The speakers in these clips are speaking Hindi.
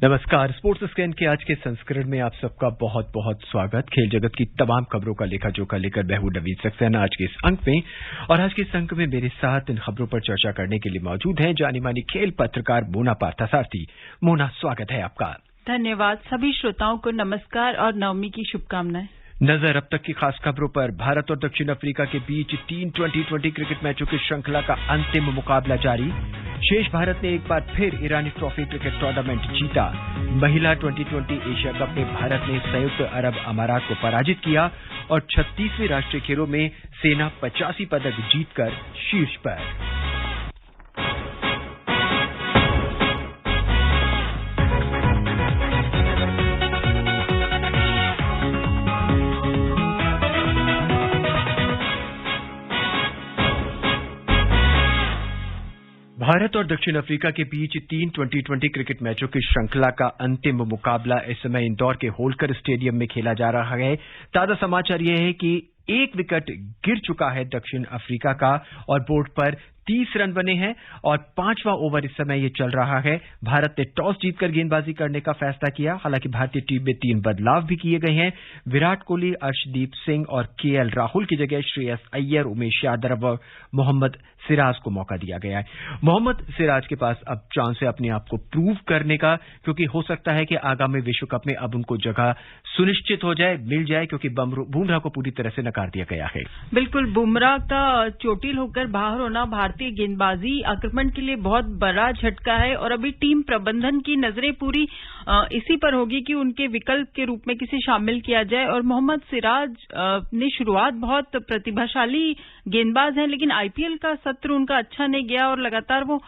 नमस्कार। स्पोर्ट्स स्कैन के आज के संस्करण में आप सबका बहुत बहुत स्वागत। खेल जगत की तमाम खबरों का लेखा जोखा लेकर मैं हूं नवीन सक्सेना आज के इस अंक में, और आज के इस अंक में मेरे साथ इन खबरों पर चर्चा करने के लिए मौजूद हैं जानी मानी खेल पत्रकार मोना पार्थसारथी। मोना, स्वागत है आपका। धन्यवाद। सभी श्रोताओं को नमस्कार और नवमी की शुभकामनाएं। नजर अब तक की खास खबरों पर। भारत और दक्षिण अफ्रीका के बीच 3 T20 क्रिकेट मैचों की श्रृंखला का अंतिम मुकाबला जारी। शेष भारत ने एक बार फिर ईरानी ट्रॉफी क्रिकेट टूर्नामेंट जीता। महिला T20 एशिया कप में भारत ने संयुक्त अरब अमारात को पराजित किया और 36वें राष्ट्रीय खेलों में सेना 85 पदक जीतकर शीर्ष पर। भारत और दक्षिण अफ्रीका के बीच 3 T20 क्रिकेट मैचों की श्रृंखला का अंतिम मुकाबला इस समय इंदौर के होलकर स्टेडियम में खेला जा रहा है। ताजा समाचार यह है कि एक विकेट गिर चुका है दक्षिण अफ्रीका का और बोर्ड पर 30 रन बने हैं और 5वां ओवर इस समय ये चल रहा है। भारत ने टॉस जीतकर गेंदबाजी करने का फैसला किया। हालांकि भारतीय टीम में 3 बदलाव भी किए गए हैं। विराट कोहली, अर्शदीप सिंह और KL राहुल की जगह श्रेयस अय्यर, उमेश यादव और मोहम्मद सिराज को मौका दिया गया है। मोहम्मद सिराज के पास अब चांस है अपने आप को प्रूव करने का, क्योंकि हो सकता है कि आगामी विश्व कप में अब उनको जगह सुनिश्चित हो जाए, मिल जाए, क्योंकि बुमराह को पूरी तरह से नकार दिया गया है। बिल्कुल, बुमराह का चोटिल होकर बाहर होना भारतीय गेंदबाजी आक्रमण के लिए बहुत बड़ा झटका है और अभी टीम प्रबंधन की नजरें पूरी इसी पर होगी कि उनके विकल्प के रूप में किसे शामिल किया जाए। और मोहम्मद सिराज ने शुरुआत बहुत प्रतिभाशाली गेंदबाज हैं, लेकिन IPL का सत्र उनका अच्छा नहीं गया और लगातार वो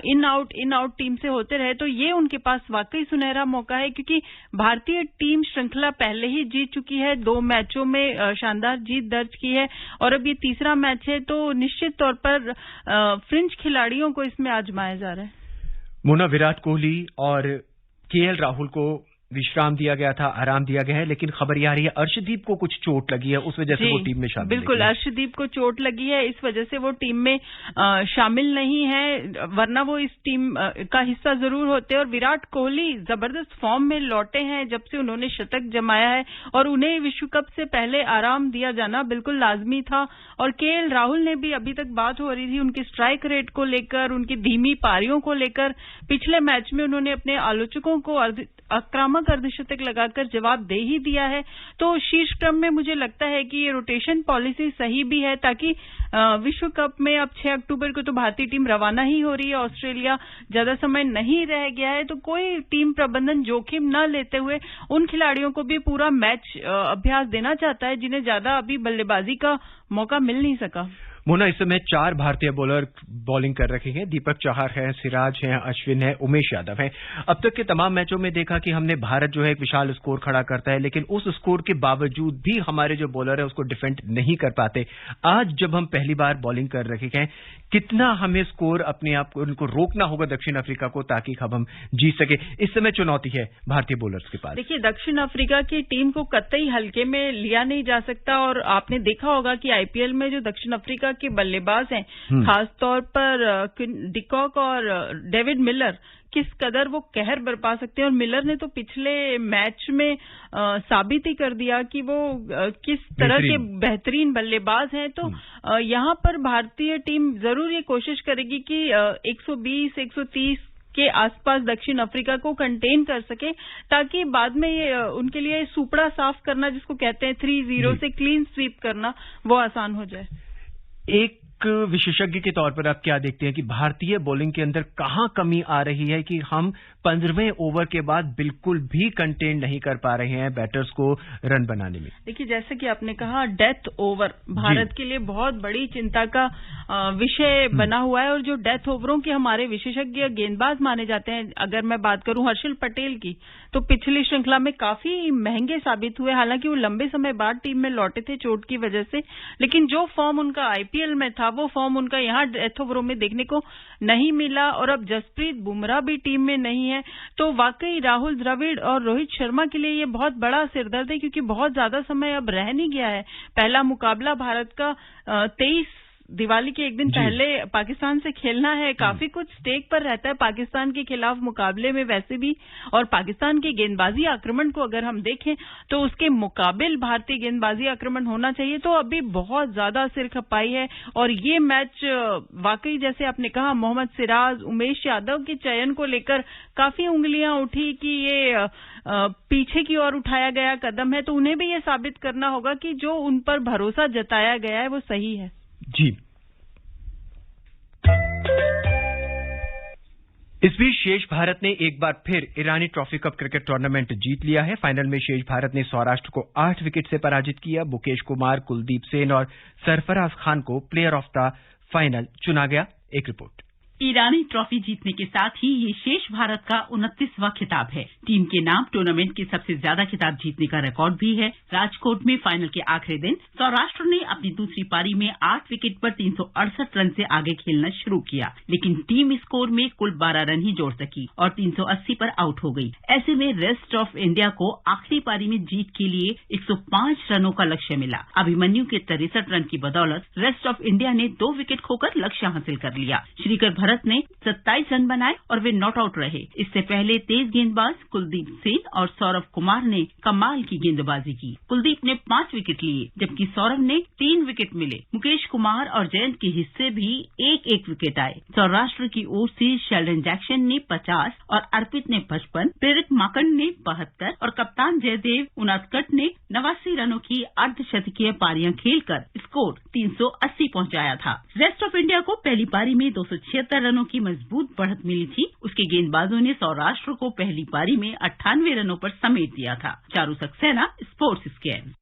इन आउट टीम से होते रहे। तो ये उनके पास वाकई सुनहरा मौका है, क्योंकि भारतीय टीम श्रृंखला पहले ही जीत चुकी है, 2 मैचों में शानदार जीत दर्ज की है और अब ये तीसरा मैच है, तो निश्चित तौर पर फ्रिंज खिलाड़ियों को इसमें आजमाया जा रहा है। मोना, विराट कोहली और KL राहुल को विश्राम दिया गया था, आराम दिया गया है, लेकिन खबर यह आ रही है अर्शदीप को कुछ चोट लगी है, उस वजह से वो टीम में शामिल बिल्कुल, अर्शदीप को चोट लगी है, इस वजह से वो टीम में शामिल नहीं है, वरना वो इस टीम का हिस्सा जरूर होते। और विराट कोहली जबरदस्त फॉर्म में लौटे हैं जब से उन्होंने शतक जमाया है और उन्हें विश्व कप से पहले आराम दिया जाना बिल्कुल लाजमी था। और KL राहुल ने भी, अभी तक बात हो रही थी उनकी स्ट्राइक रेट को लेकर, उनकी धीमी पारियों को लेकर, पिछले मैच में उन्होंने अपने आलोचकों को आक्रामक अर्धशतक लगाकर जवाब दे ही दिया है। तो शीर्ष क्रम में मुझे लगता है कि ये रोटेशन पॉलिसी सही भी है, ताकि विश्व कप में अब 6 अक्टूबर को तो भारतीय टीम रवाना ही हो रही है। ऑस्ट्रेलिया ज्यादा समय नहीं रह गया है, तो कोई टीम प्रबंधन जोखिम न लेते हुए उन खिलाड़ियों को भी पूरा मैच अभ्यास देना चाहता है जिन्हें ज्यादा अभी बल्लेबाजी का मौका मिल नहीं सका। मोना, इस समय 4 भारतीय बॉलर बॉलिंग कर रहे हैं। दीपक चाहर हैं, सिराज हैं, अश्विन है, उमेश यादव हैं। अब तक के तमाम मैचों में देखा कि हमने भारत जो है एक विशाल स्कोर खड़ा करता है, लेकिन उस स्कोर के बावजूद भी हमारे जो बॉलर है उसको डिफेंड नहीं कर पाते। आज जब हम पहली बार बॉलिंग कर रहे हैं, कितना हमें स्कोर अपने आप को उनको रोकना होगा दक्षिण अफ्रीका को, ताकि अब हम जीत सके। इस समय चुनौती है भारतीय बॉलर्स के पास। देखिए, दक्षिण अफ्रीका की टीम को कतई हल्के में लिया नहीं जा सकता और आपने देखा होगा कि IPL में जो दक्षिण अफ्रीका के बल्लेबाज हैं, खासतौर पर डिकॉक और डेविड मिलर, किस कदर वो कहर बरपा सकते हैं। और मिलर ने तो पिछले मैच में साबित ही कर दिया कि वो किस तरह के बेहतरीन बल्लेबाज हैं। तो यहाँ पर भारतीय टीम जरूर ये कोशिश करेगी कि 120-130 के आसपास दक्षिण अफ्रीका को कंटेन कर सके, ताकि बाद में ये उनके लिए सुपड़ा साफ करना, जिसको कहते हैं 3-0 से क्लीन स्वीप करना, वो आसान हो जाए। एक विशेषज्ञ के तौर पर आप क्या देखते हैं कि भारतीय बॉलिंग के अंदर कहां कमी आ रही है कि हम 15वें ओवर के बाद बिल्कुल भी कंटेन नहीं कर पा रहे हैं बैटर्स को रन बनाने में? देखिए, जैसे कि आपने कहा, डेथ ओवर भारत के लिए बहुत बड़ी चिंता का विषय बना हुआ है। और जो डेथ ओवरों के हमारे विशेषज्ञ गेंदबाज माने जाते हैं, अगर मैं बात करूं हर्षल पटेल की, तो पिछली श्रृंखला में काफी महंगे साबित हुए। हालांकि वो लंबे समय बाद टीम में लौटे थे चोट की वजह से, लेकिन जो फॉर्म उनका IPL में था वो फॉर्म उनका यहाँ डेथ ओवरों में देखने को नहीं मिला। और अब जसप्रीत बुमराह भी टीम में नहीं है, तो वाकई राहुल द्रविड़ और रोहित शर्मा के लिए ये बहुत बड़ा सिरदर्द है, क्योंकि बहुत ज्यादा समय अब रह नहीं गया है। पहला मुकाबला भारत का 23 दिवाली के एक दिन पहले पाकिस्तान से खेलना है, काफी कुछ स्टेक पर रहता है पाकिस्तान के खिलाफ मुकाबले में वैसे भी। और पाकिस्तान के गेंदबाजी आक्रमण को अगर हम देखें तो उसके मुकाबिल भारतीय गेंदबाजी आक्रमण होना चाहिए। तो अभी बहुत ज्यादा सिर खपाई है और ये मैच वाकई जैसे आपने कहा, मोहम्मद सिराज, उमेश यादव के चयन को लेकर काफी उंगलियां उठी कि ये पीछे की ओर उठाया गया कदम है। तो उन्हें भी ये साबित करना होगा कि जो उन पर भरोसा जताया गया है वो सही है। जी। इस बीच शेष भारत ने एक बार फिर ईरानी ट्रॉफी कप क्रिकेट टूर्नामेंट जीत लिया है। फाइनल में शेष भारत ने सौराष्ट्र को 8 विकेट से पराजित किया। मुकेश कुमार, कुलदीप सेन और सरफराज खान को प्लेयर ऑफ द फाइनल चुना गया। एक रिपोर्ट। ईरानी ट्रॉफी जीतने के साथ ही ये शेष भारत का 29वां खिताब है। टीम के नाम टूर्नामेंट के सबसे ज्यादा खिताब जीतने का रिकॉर्ड भी है। राजकोट में फाइनल के आखिरी दिन सौराष्ट्र ने अपनी दूसरी पारी में 8 विकेट पर 368 रन से आगे खेलना शुरू किया, लेकिन टीम स्कोर में कुल 12 रन ही जोड़ सकी और 380 पर आउट हो गई। ऐसे में रेस्ट ऑफ इंडिया को आखिरी पारी में जीत के लिए 105 रनों का लक्ष्य मिला। अभिमन्यु के 63 रन की बदौलत रेस्ट ऑफ इंडिया ने 2 विकेट खोकर लक्ष्य हासिल कर लिया। श्रीकर भरत ने 27 रन बनाए और वे नॉट आउट रहे। इससे पहले तेज गेंदबाज कुलदीप सेन और सौरभ कुमार ने कमाल की गेंदबाजी की। कुलदीप ने 5 विकेट लिए जबकि सौरभ ने 3 विकेट मिले। मुकेश कुमार और जयंत के हिस्से भी एक विकेट आए। सौराष्ट्र की ओर से शेल्डन जैक्सन ने 50 और अर्पित ने 55, प्रेरित माकंड ने 72 और कप्तान जयदेव उनादकट ने 89 रनों की अर्धशतकीय पारियां खेलकर स्कोर 380 पहुंचाया था। रेस्ट ऑफ इंडिया को पहली पारी में 276 रनों की मजबूत बढ़त मिली थी। उसके गेंदबाजों ने सौराष्ट्र को पहली पारी में 98 रनों पर समेट दिया था। Charu Saxena, sports scan.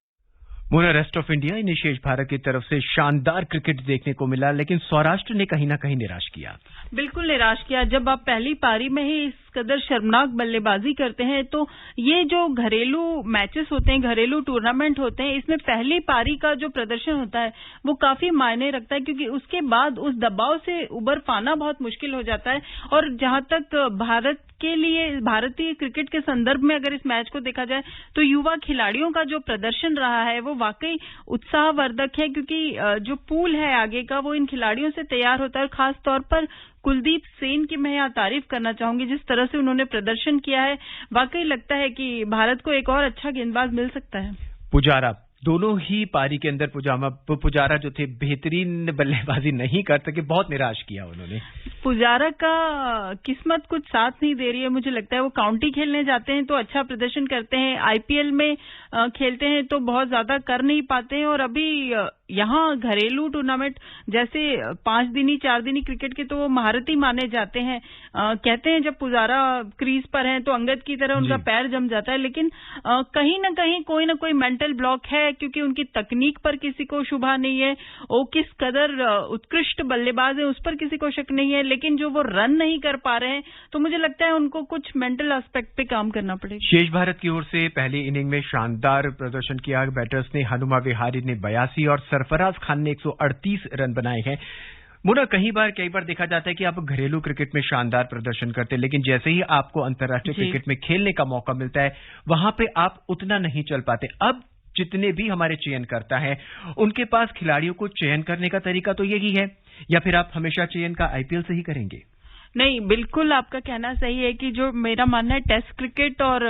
Mona, rest of India इन्हें शेष भारत की तरफ से शानदार क्रिकेट देखने को मिला, लेकिन सौराष्ट्र ने कहीं ना कहीं निराश किया। बिल्कुल निराश किया। जब आप पहली पारी में ही इस कदर शर्मनाक बल्लेबाजी करते हैं तो ये जो घरेलू मैचेस होते हैं, घरेलू टूर्नामेंट होते हैं, इसमें पहली पारी का जो प्रदर्शन होता है वो काफी मायने रखता है, क्योंकि उसके बाद उस दबाव से उबर पाना बहुत मुश्किल हो जाता है। और जहां तक भारत के लिए, भारतीय क्रिकेट के संदर्भ में अगर इस मैच को देखा जाए तो युवा खिलाड़ियों का जो प्रदर्शन रहा है वो वाकई उत्साहवर्धक है, क्योंकि जो पूल है आगे का वो इन खिलाड़ियों से तैयार होता है। और खास तौर पर कुलदीप सेन की मैं यहाँ तारीफ करना चाहूंगी, जिस तरह से उन्होंने प्रदर्शन किया है। वाकई लगता है कि भारत को एक और अच्छा गेंदबाज मिल सकता है। पुजारा, दोनों ही पारी के अंदर पुजारा जो थे बेहतरीन बल्लेबाजी नहीं कर सके, बहुत निराश किया उन्होंने। पुजारा का किस्मत कुछ साथ नहीं दे रही है। मुझे लगता है वो काउंटी खेलने जाते हैं तो अच्छा प्रदर्शन करते हैं, आईपीएल में खेलते हैं तो बहुत ज्यादा कर नहीं पाते हैं। और अभी यहाँ घरेलू टूर्नामेंट जैसे 5 दिनी 4 दिनी क्रिकेट के तो वो महारथी माने जाते हैं। कहते हैं जब पुजारा क्रीज पर हैं तो अंगद की तरह उनका पैर जम जाता है, लेकिन कहीं ना कहीं कोई ना कोई मेंटल ब्लॉक है, क्योंकि उनकी तकनीक पर किसी को शुभा नहीं है। वो किस कदर उत्कृष्ट बल्लेबाज है उस पर किसी को शक नहीं है, लेकिन जो वो रन नहीं कर पा रहे हैं तो मुझे लगता है उनको कुछ मेंटल एस्पेक्ट पे काम करना पड़ेगा। शेष भारत की ओर से पहली इनिंग में शानदार प्रदर्शन किया बैटर्स ने। हनुमा विहारी ने 82 और सरफराज खान ने 138 रन बनाए हैं। मुना, कई बार देखा जाता है कि आप घरेलू क्रिकेट में शानदार प्रदर्शन करते हैं, लेकिन जैसे ही आपको अंतर्राष्ट्रीय क्रिकेट में खेलने का मौका मिलता है वहां पे आप उतना नहीं चल पाते। अब जितने भी हमारे चयन करता है उनके पास खिलाड़ियों को चयन करने का तरीका तो यही है, या फिर आप हमेशा चयन का आईपीएल से ही करेंगे? नहीं, बिल्कुल आपका कहना सही है कि जो मेरा मानना है टेस्ट क्रिकेट और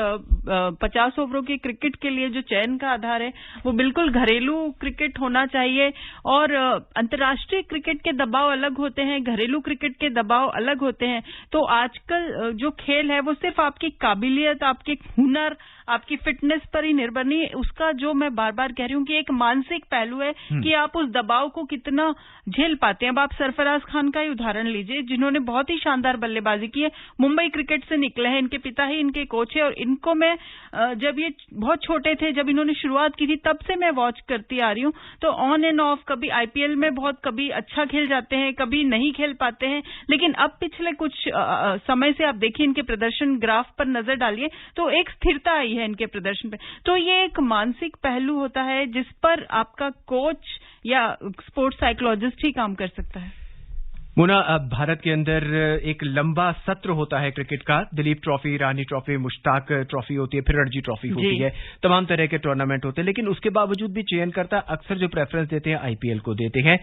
50 ओवरों के क्रिकेट के लिए जो चयन का आधार है वो बिल्कुल घरेलू क्रिकेट होना चाहिए। और अंतर्राष्ट्रीय क्रिकेट के दबाव अलग होते हैं, घरेलू क्रिकेट के दबाव अलग होते हैं। तो आजकल जो खेल है वो सिर्फ आपकी काबिलियत, आपके हुनर, आपकी फिटनेस पर ही निर्भर नहीं है। उसका जो मैं बार बार कह रही हूँ कि एक मानसिक पहलू है कि आप उस दबाव को कितना झेल पाते हैं। अब आप सरफराज खान का ही उदाहरण लीजिए, जिन्होंने बहुत ही शानदार बल्लेबाजी की है। मुंबई क्रिकेट से निकले हैं, इनके पिता ही इनके कोच है। और इनको मैं जब ये बहुत छोटे थे, जब इन्होंने शुरुआत की थी, तब से मैं वॉच करती आ रही हूँ। तो ऑन एंड ऑफ कभी आईपीएल में कभी अच्छा खेल जाते हैं, कभी नहीं खेल पाते हैं। लेकिन अब पिछले कुछ समय से आप देखिए इनके प्रदर्शन ग्राफ पर नजर डालिए तो एक स्थिरता आई है इनके प्रदर्शन पे। तो ये एक मानसिक पहलू होता है जिस पर आपका कोच या स्पोर्ट्स साइकोलॉजिस्ट ही काम कर सकता है। मुना, अब भारत के अंदर एक लंबा सत्र होता है क्रिकेट का। दिलीप ट्रॉफी, रानी ट्रॉफी, मुश्ताक ट्रॉफी होती है, फिर रणजी ट्रॉफी होती है, तमाम तरह के टूर्नामेंट होते हैं, लेकिन उसके बावजूद भी चयनकर्ता अक्सर जो प्रेफरेंस देते हैं आईपीएल को देते हैं।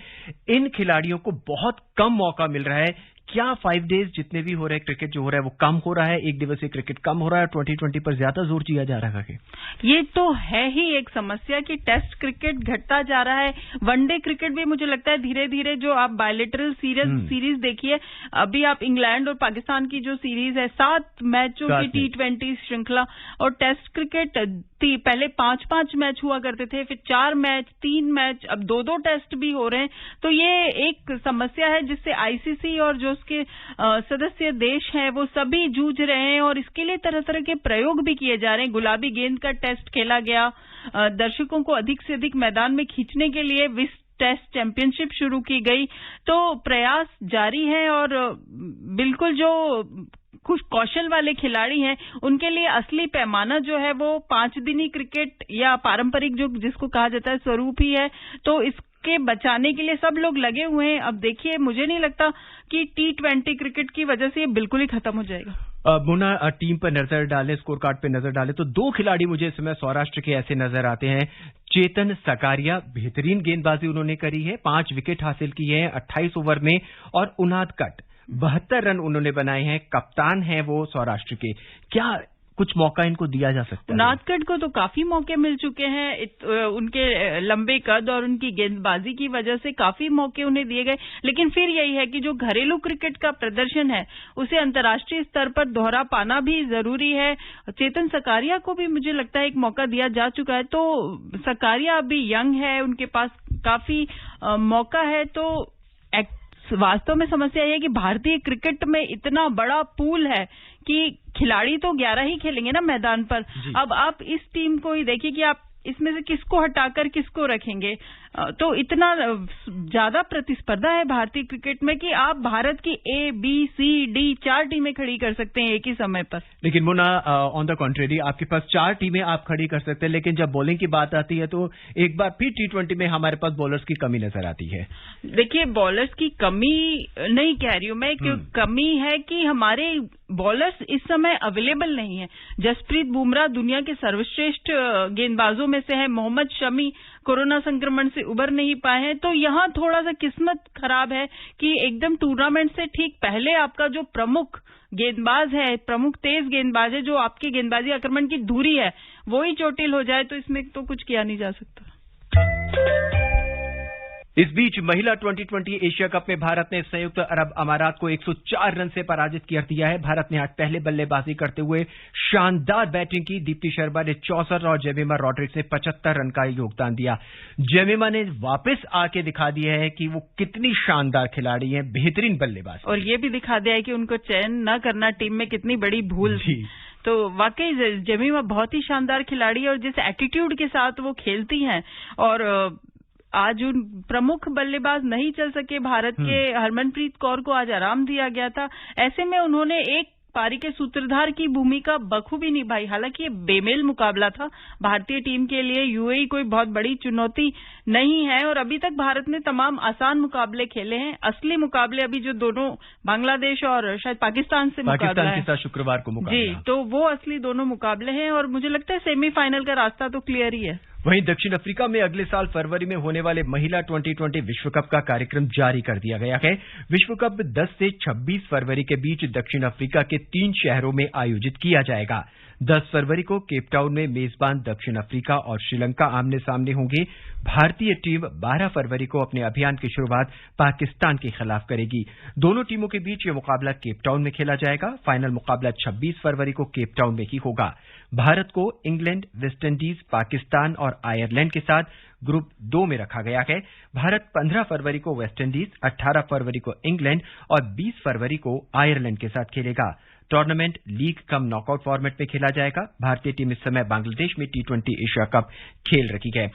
इन खिलाड़ियों को बहुत कम मौका मिल रहा है। क्या 5 डेज जितने भी हो रहे हैं क्रिकेट जो हो रहा है वो कम हो रहा है, एक दिवसीय क्रिकेट कम हो रहा है, 2020 पर ज्यादा जोर दिया जा रहा है? ये तो है ही एक समस्या कि टेस्ट क्रिकेट घटता जा रहा है। वनडे क्रिकेट भी मुझे लगता है धीरे धीरे, जो आप बायलेटरल सीरीज देखिए, अभी आप इंग्लैंड और पाकिस्तान की जो सीरीज है, 7 मैचों की T20 श्रृंखला, और टेस्ट क्रिकेट पहले 5-5 मैच हुआ करते थे, फिर 4 मैच, 3 मैच, अब 2-2 टेस्ट भी हो रहे हैं। तो ये एक समस्या है जिससे आईसीसी और जो उसके सदस्य देश हैं वो सभी जूझ रहे हैं, और इसके लिए तरह तरह के प्रयोग भी किए जा रहे हैं। गुलाबी गेंद का टेस्ट खेला गया, दर्शकों को अधिक से अधिक मैदान में खींचने के लिए विश्व टेस्ट चैंपियनशिप शुरू की गई। तो प्रयास जारी है, और बिल्कुल जो कुछ कौशल वाले खिलाड़ी हैं उनके लिए असली पैमाना जो है वो 5 दिनी क्रिकेट या पारंपरिक जो जिसको कहा जाता है स्वरूप ही है। तो इसके बचाने के लिए सब लोग लगे हुए हैं। अब देखिए, मुझे नहीं लगता कि T20 क्रिकेट की वजह से ये बिल्कुल ही खत्म हो जाएगा। मुना, टीम पर नजर डालें, स्कोर कार्ड पे नजर डालें तो 2 खिलाड़ी मुझे इस समय सौराष्ट्र के ऐसे नजर आते हैं। चेतन सकारिया, बेहतरीन गेंदबाजी उन्होंने करी है, 5 विकेट हासिल किए हैं 28 ओवर में, और उनाद कट 72 रन उन्होंने बनाए हैं। कप्तान हैं वो सौराष्ट्र के। क्या कुछ मौका इनको दिया जा सकता है? नादकट को तो काफी मौके मिल चुके हैं, उनके लंबे कद और उनकी गेंदबाजी की वजह से काफी मौके उन्हें दिए गए। लेकिन फिर यही है कि जो घरेलू क्रिकेट का प्रदर्शन है उसे अंतर्राष्ट्रीय स्तर पर दोहरा पाना भी जरूरी है। चेतन सकारिया को भी मुझे लगता है एक मौका दिया जा चुका है। तो सकारिया अभी यंग है, उनके पास काफी मौका है। तो वास्तव में समस्या यह है कि भारतीय क्रिकेट में इतना बड़ा पूल है कि खिलाड़ी तो 11 ही खेलेंगे ना मैदान पर। अब आप इस टीम को ही देखिए कि आप इसमें से किसको हटाकर किसको रखेंगे। तो इतना ज्यादा प्रतिस्पर्धा है भारतीय क्रिकेट में कि आप भारत की A, B, C, D 4 टीमें खड़ी कर सकते हैं एक ही समय पर। लेकिन मुना, ऑन द कॉन्ट्रेरी, आपके पास 4 टीमें आप खड़ी कर सकते हैं, लेकिन जब बॉलिंग की बात आती है तो एक बार फिर T20 में हमारे पास बॉलर्स की कमी नजर आती है। देखिए, बॉलर्स की कमी नहीं कह रही हूं मैं, क्यों कमी है कि हमारे बॉलर्स इस समय अवेलेबल नहीं है। जसप्रीत बुमराह दुनिया के सर्वश्रेष्ठ गेंदबाजों में से है, मोहम्मद शमी कोरोना संक्रमण से उबर नहीं पाए हैं। तो यहाँ थोड़ा सा किस्मत खराब है कि एकदम टूर्नामेंट से ठीक पहले आपका जो प्रमुख गेंदबाज है, प्रमुख तेज गेंदबाज है, जो आपके गेंदबाजी आक्रमण की धुरी है, वो ही चोटिल हो जाए, तो इसमें तो कुछ किया नहीं जा सकता। इस बीच महिला 2020 एशिया कप में भारत ने संयुक्त अरब अमारात को 104 रन से पराजित कर दिया है। भारत ने आज पहले बल्लेबाजी करते हुए शानदार बैटिंग की। दीप्ति शर्मा ने 64 और जेमिमा रॉड्रिक्स ने 75 रन का योगदान दिया। जेमिमा ने वापस आके दिखा दिया है कि वो कितनी शानदार खिलाड़ी हैं, बेहतरीन बल्लेबाज, और ये भी दिखा दिया है कि उनको चयन न करना टीम में कितनी बड़ी भूल थी। तो वाकई जेमिमा बहुत ही शानदार खिलाड़ी है, और जिस एटीट्यूड के साथ वो खेलती हैं, और आज उन प्रमुख बल्लेबाज नहीं चल सके भारत के, हरमनप्रीत कौर को आज आराम दिया गया था। ऐसे में उन्होंने एक पारी के सूत्रधार की भूमिका बखूबी निभाई। हालांकि ये बेमेल मुकाबला था भारतीय टीम के लिए। यूएई कोई बहुत बड़ी चुनौती नहीं है, और अभी तक भारत ने तमाम आसान मुकाबले खेले हैं। असली मुकाबले अभी जो दोनों बांग्लादेश और शायद पाकिस्तान से मुकाबला है, के साथ शुक्रवार को मुकाबला, जी, तो वो असली दोनों मुकाबले हैं, और मुझे लगता है सेमीफाइनल का रास्ता तो क्लियर ही है। वहीं दक्षिण अफ्रीका में अगले साल फरवरी में होने वाले महिला 2020 विश्व कप का कार्यक्रम जारी कर दिया गया है। विश्व कप 10 से 26 फरवरी के बीच दक्षिण अफ्रीका के 3 शहरों में आयोजित किया जाएगा। 10 फरवरी को केपटाउन में मेजबान दक्षिण अफ्रीका और श्रीलंका आमने सामने होंगे। भारतीय टीम 12 फरवरी को अपने अभियान की शुरुआत पाकिस्तान के खिलाफ करेगी। दोनों टीमों के बीच ये मुकाबला केपटाउन में खेला जाएगा। फाइनल मुकाबला 26 फरवरी को केपटाउन में ही होगा। भारत को इंग्लैंड, वेस्टइंडीज, पाकिस्तान और आयरलैंड के साथ ग्रुप 2 में रखा गया है। भारत 15 फरवरी को वेस्टइंडीज, 18 फरवरी को इंग्लैंड और 20 फरवरी को आयरलैंड के साथ खेलेगा। Tournament league cum knockout format में खेला जाएगा। भारतीय टीम इस समय बांग्लादेश में T20 एशिया कप खेल रही है।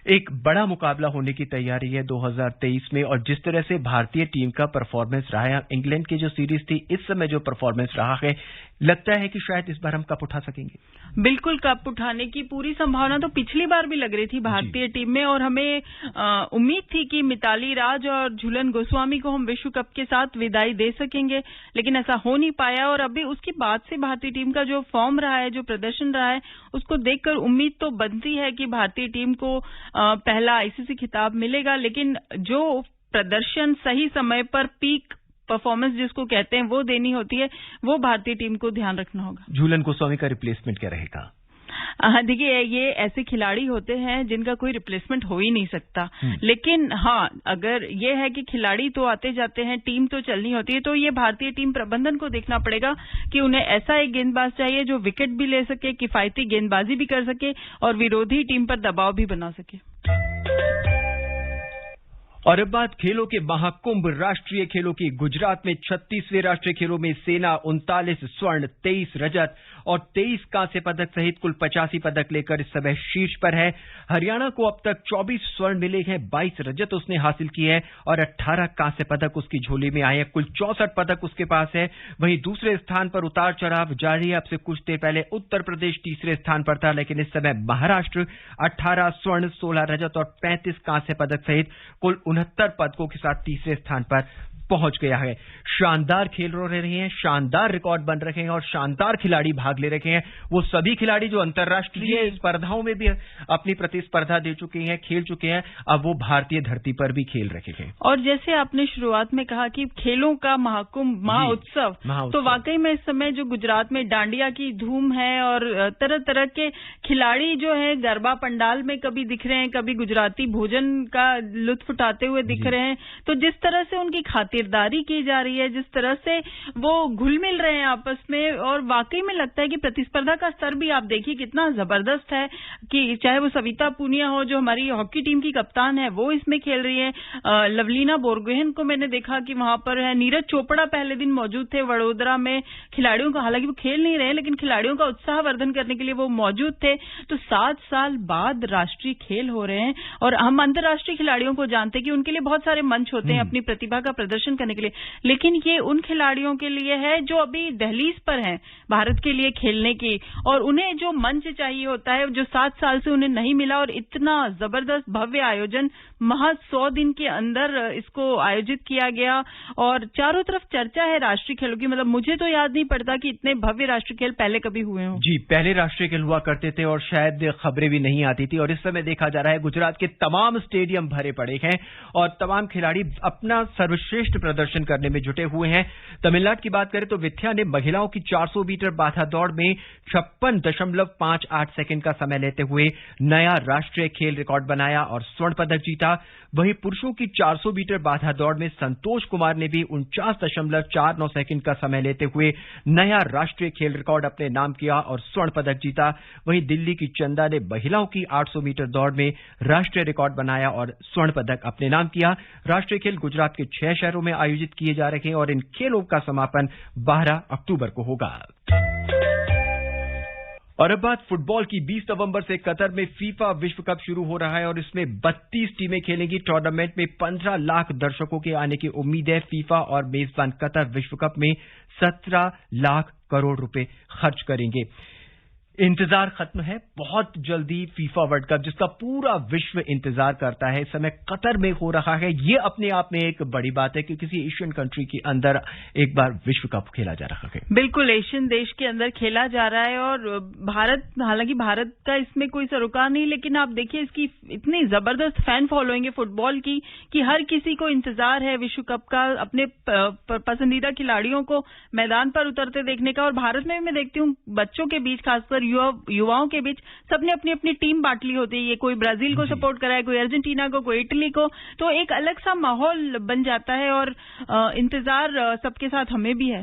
एक बड़ा मुकाबला होने की तैयारी है 2023 में, और जिस तरह से भारतीय टीम का परफॉर्मेंस रहा है, इंग्लैंड की जो सीरीज थी, इस समय जो परफॉर्मेंस रहा है, लगता है कि शायद इस बार हम कप उठा सकेंगे। बिल्कुल, कप उठाने की पूरी संभावना तो पिछली बार भी लग रही थी भारतीय टीम में, और हमें उम्मीद थी कि मिताली राज और झूलन गोस्वामी को हम विश्व कप के साथ विदाई दे सकेंगे, लेकिन ऐसा हो नहीं पाया। और अभी उसके बाद से भारतीय टीम का जो फॉर्म रहा है, जो प्रदर्शन रहा है, उसको देखकर उम्मीद तो बनती है कि भारतीय टीम को पहला आईसीसी खिताब मिलेगा। लेकिन जो प्रदर्शन सही समय पर पीक परफॉर्मेंस जिसको कहते हैं वो देनी होती है, वो भारतीय टीम को ध्यान रखना होगा। झूलन गोस्वामी का रिप्लेसमेंट क्या रहेगा? देखिए, ये ऐसे खिलाड़ी होते हैं जिनका कोई रिप्लेसमेंट हो ही नहीं सकता। लेकिन हाँ, अगर ये है कि खिलाड़ी तो आते जाते हैं, टीम तो चलनी होती है, तो ये भारतीय टीम प्रबंधन को देखना पड़ेगा कि उन्हें ऐसा एक गेंदबाज चाहिए जो विकेट भी ले सके, किफायती गेंदबाजी भी कर सके और विरोधी टीम पर दबाव भी बना सके। और अब बात खेलों के महाकुंभ राष्ट्रीय खेलों की। गुजरात में 36वें राष्ट्रीय खेलों में सेना 39 स्वर्ण, 23 रजत और 23 कांस्य पदक सहित कुल 85 पदक लेकर इस समय शीर्ष पर है। हरियाणा को अब तक 24 स्वर्ण मिले हैं, 22 रजत उसने हासिल की है और 18 कांस्य पदक उसकी झोली में आए हैं। कुल 64 पदक उसके पास है। वहीं दूसरे स्थान पर उतार चढ़ाव जारी है। अब से कुछ देर पहले उत्तर प्रदेश तीसरे स्थान पर था, लेकिन इस समय महाराष्ट्र 18 स्वर्ण, 16 रजत और 35 कांस्य पदक सहित कुल 69 पदकों के साथ तीसरे स्थान पर पहुंच गया है। शानदार खेल रहे हैं, शानदार रिकॉर्ड बन रहे हैं और शानदार खिलाड़ी भाग ले रहे हैं। वो सभी खिलाड़ी जो अंतर्राष्ट्रीय स्पर्धाओं में भी अपनी प्रतिस्पर्धा दे चुके हैं, खेल चुके हैं, अब वो भारतीय धरती पर भी खेल रहे हैं। और जैसे आपने शुरुआत में कहा कि खेलों का महाकुंभ, महोत्सव, तो वाकई में इस समय जो गुजरात में डांडिया की धूम है और तरह तरह के खिलाड़ी जो है गरबा पंडाल में कभी दिख रहे हैं, कभी गुजराती भोजन का लुत्फ उठाते हुए दिख रहे हैं। तो जिस तरह से उनकी खातिरदारी की जा रही है, जिस तरह से वो घुल मिल रहे हैं आपस में, और वाकई में लगता है कि प्रतिस्पर्धा का स्तर भी आप देखिए कितना जबरदस्त है कि चाहे वो सविता पूनिया हो जो हमारी हॉकी टीम की कप्तान है, वो इसमें खेल रही है। लवलीना बोरगोहेन को मैंने देखा कि वहां पर है। नीरज चोपड़ा पहले दिन मौजूद थे वडोदरा में। खिलाड़ियों का, हालांकि वो खेल नहीं रहे, लेकिन खिलाड़ियों का उत्साहवर्धन करने के लिए वो मौजूद थे। तो 7 साल बाद राष्ट्रीय खेल हो रहे हैं और हम अंतर्राष्ट्रीय खिलाड़ियों को जानते हैं कि उनके लिए बहुत सारे मंच होते हैं अपनी प्रतिभा का प्रदर्शन करने के लिए, लेकिन ये उन खिलाड़ियों के लिए है जो अभी दहलीज पर हैं भारत के लिए खेलने की, और उन्हें जो मंच चाहिए होता है जो 7 साल से उन्हें नहीं मिला। और इतना जबरदस्त भव्य आयोजन, महज 100 दिन के अंदर इसको आयोजित किया गया और चारों तरफ चर्चा है राष्ट्रीय खेलों की। मतलब मुझे तो याद नहीं पड़ता कि इतने भव्य राष्ट्रीय खेल पहले कभी हुए हों। जी, पहले राष्ट्रीय खेल हुआ करते थे और शायद खबरें भी नहीं आती थी, और इस समय देखा जा रहा है गुजरात के तमाम स्टेडियम भरे पड़े हैं और तमाम खिलाड़ी अपना सर्वश्रेष्ठ प्रदर्शन करने में जुटे हुए हैं। तमिलनाडु की बात करें तो विद्या ने महिलाओं की 400 मीटर बाधा दौड़ में 56.58 सेकंड का समय लेते हुए नया राष्ट्रीय खेल रिकॉर्ड बनाया और स्वर्ण पदक जीता। वहीं पुरुषों की 400 मीटर बाधा दौड़ में संतोष कुमार ने भी 49.49 सेकंड का समय लेते हुए नया राष्ट्रीय खेल रिकॉर्ड अपने नाम किया और स्वर्ण पदक जीता। वहीं दिल्ली की चंदा ने महिलाओं की 800 मीटर दौड़ में राष्ट्रीय रिकॉर्ड बनाया और स्वर्ण पदक अपने नाम किया। राष्ट्रीय खेल गुजरात के 6 शहरों में आयोजित किए जा रहे हैं और इन खेलों का समापन 12 अक्टूबर को होगा। और अब बात फुटबॉल की। 20 नवंबर से कतर में फीफा विश्व कप शुरू हो रहा है और इसमें 32 टीमें खेलेंगी। टूर्नामेंट में 15 लाख दर्शकों के आने की उम्मीद है। फीफा और मेजबान कतर विश्व कप में 17 लाख करोड़ रुपए खर्च करेंगे। इंतजार खत्म है, बहुत जल्दी फीफा वर्ल्ड कप जिसका पूरा विश्व इंतजार करता है इस समय कतर में हो रहा है। ये अपने आप में एक बड़ी बात है कि किसी एशियन कंट्री के अंदर एक बार विश्व कप खेला जा रहा है। बिल्कुल, एशियन देश के अंदर खेला जा रहा है और भारत, हालांकि भारत का इसमें कोई सरोकार नहीं, लेकिन आप देखिए इसकी इतनी जबरदस्त फैन फॉलोइंग है फुटबॉल की कि हर किसी को इंतजार है विश्व कप का, अपने पसंदीदा खिलाड़ियों को मैदान पर उतरते देखने का। और भारत में मैं देखती हूँ बच्चों के बीच, खासकर युवाओं के बीच, सबने अपनी अपनी टीम बांट ली होती है। ये कोई ब्राजील को सपोर्ट कर रहा है, कोई अर्जेंटीना को, कोई इटली को, तो एक अलग सा माहौल बन जाता है और इंतजार सबके साथ हमें भी है।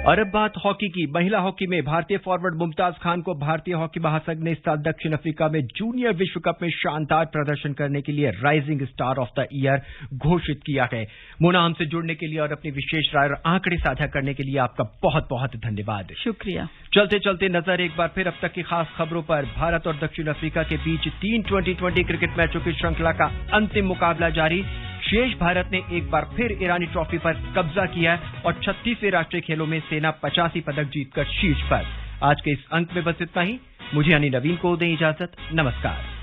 और अब बात हॉकी की। महिला हॉकी में भारतीय फॉरवर्ड मुमताज खान को भारतीय हॉकी महासंघ ने इस साल दक्षिण अफ्रीका में जूनियर विश्व कप में शानदार प्रदर्शन करने के लिए rising star of the year घोषित किया है। मोना, हमसे जुड़ने के लिए और अपनी विशेष राय और आंकड़े साझा करने के लिए आपका बहुत बहुत धन्यवाद। शुक्रिया। चलते चलते नजर एक बार फिर अब तक की खास खबरों पर। भारत और दक्षिण अफ्रीका के बीच 3 T20 क्रिकेट मैचों की श्रृंखला का अंतिम मुकाबला जारी। शेष भारत ने एक बार फिर ईरानी ट्रॉफी पर कब्जा किया और 36वें राष्ट्रीय खेलों में सेना 85 पदक जीतकर शीर्ष पर। आज के इस अंक में बस इतना ही। मुझे यानी नवीन को दें इजाजत। नमस्कार।